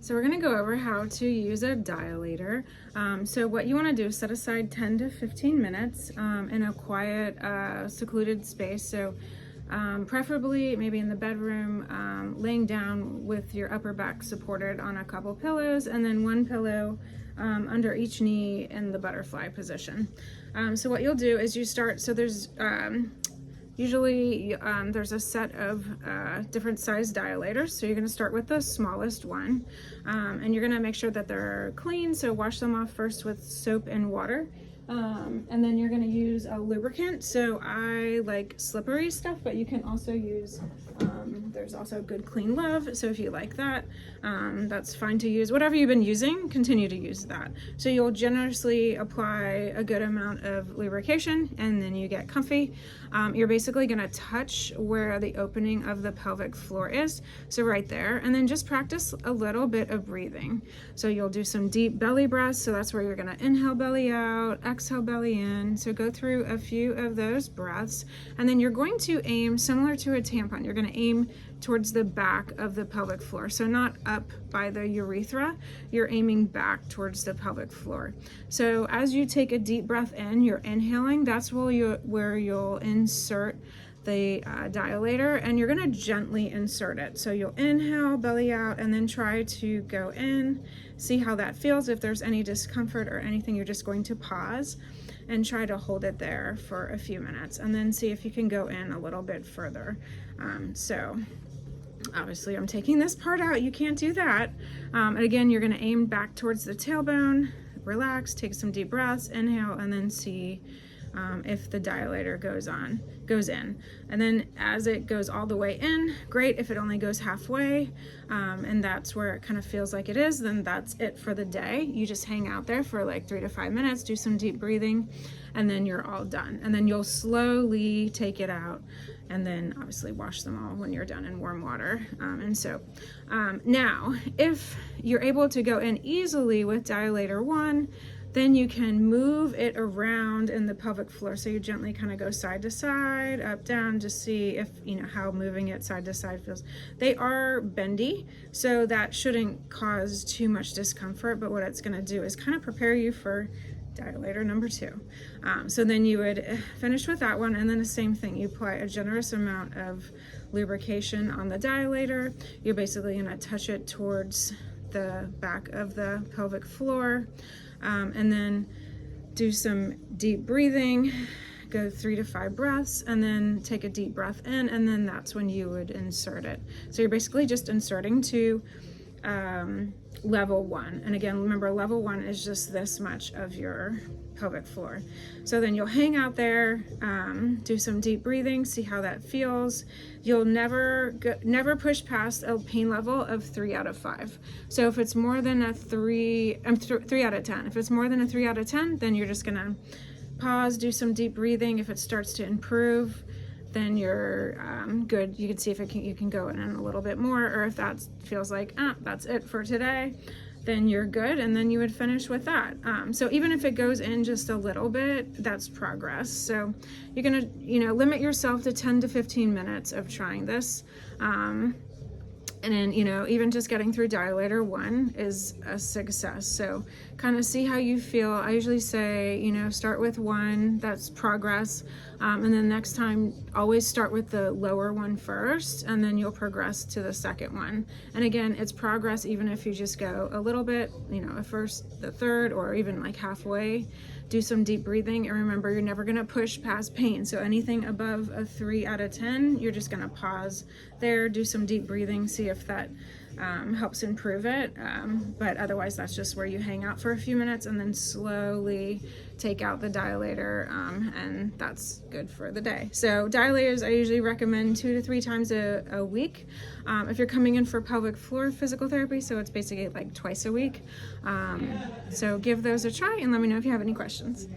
So we're going to go over how to use a dilator. So what you want to do is set aside 10 to 15 minutes in a quiet, secluded space. So preferably maybe in the bedroom, laying down with your upper back supported on a couple pillows, and then one pillow under each knee in the butterfly position. So what you'll do is you start, so there's usually there's a set of different size dilators. So you're going to start with the smallest one, and you're going to make sure that they're clean. So wash them off first with soap and water. And then you're going to use a lubricant. So I like slippery stuff, but you can also use, there's also good clean love. So if you like that, that's fine to use. Whatever you've been using, continue to use that. So you'll generously apply a good amount of lubrication, and then you get comfy. You're basically going to touch where the opening of the pelvic floor is. So right there, and then just practice a little bit of breathing. So you'll do some deep belly breaths. So that's where you're going to inhale belly out, exhale belly in. So go through a few of those breaths, and then you're going to aim similar to a tampon. You're going to aim towards the back of the pelvic floor. So not up by the urethra, you're aiming back towards the pelvic floor. So as you take a deep breath in, you're inhaling. That's where you'll insert the dilator, and you're going to gently insert it. So you'll inhale belly out, and then try to go in, see how that feels. If there's any discomfort or anything, you're just going to pause and try to hold it there for a few minutes, and then see if you can go in a little bit further. So obviously I'm taking this part out, you can't do that. And again, you're going to aim back towards the tailbone, relax, take some deep breaths, inhale, and then see if the dilator goes in. And then as it goes all the way in, great. If it only goes halfway, and that's where it kind of feels like it is, then that's it for the day. You just hang out there for like 3 to 5 minutes, do some deep breathing, and then you're all done. And then you'll slowly take it out, and then obviously wash them all when you're done in warm water and soap. Now, if you're able to go in easily with dilator 1, then you can move it around in the pelvic floor. So you gently kind of go side to side, up, down, to see if, how moving it side to side feels. They are bendy, so that shouldn't cause too much discomfort, but what it's going to do is kind of prepare you for dilator number 2. So then you would finish with that one, and then the same thing. You apply a generous amount of lubrication on the dilator. You're basically going to touch it towards the back of the pelvic floor, and then do some deep breathing, go 3 to 5 breaths, and then take a deep breath in, and then that's when you would insert it. So you're basically just inserting to level 1. And again, remember, level 1 is just this much of your pelvic floor. So then you'll hang out there, do some deep breathing, see how that feels. You'll never push past a pain level of 3 out of 5. So if it's more than a 3 out of 10, if it's more than a 3 out of 10, then you're just gonna pause, do some deep breathing. If it starts to improve, then you're good. You can see if you can go in a little bit more, or if that feels like that's it for today, then you're good, and then you would finish with that. So even if it goes in just a little bit, that's progress. So you're gonna limit yourself to 10 to 15 minutes of trying this. And then, even just getting through dilator 1 is a success. So kind of see how you feel. I usually say, start with 1, that's progress. And then next time, always start with the lower one first, and then you'll progress to the second one. And again, it's progress even if you just go a little bit, at first, the third, or even like halfway. Do some deep breathing, and remember, you're never gonna push past pain. So anything above a 3 out of 10, you're just gonna pause there, do some deep breathing, see if that helps improve it. But otherwise, that's just where you hang out for a few minutes and then slowly take out the dilator, and that's good for the day. So dilators, I usually recommend 2 to 3 times a week. If you're coming in for pelvic floor physical therapy, so it's basically like twice a week. So give those a try, and let me know if you have any questions.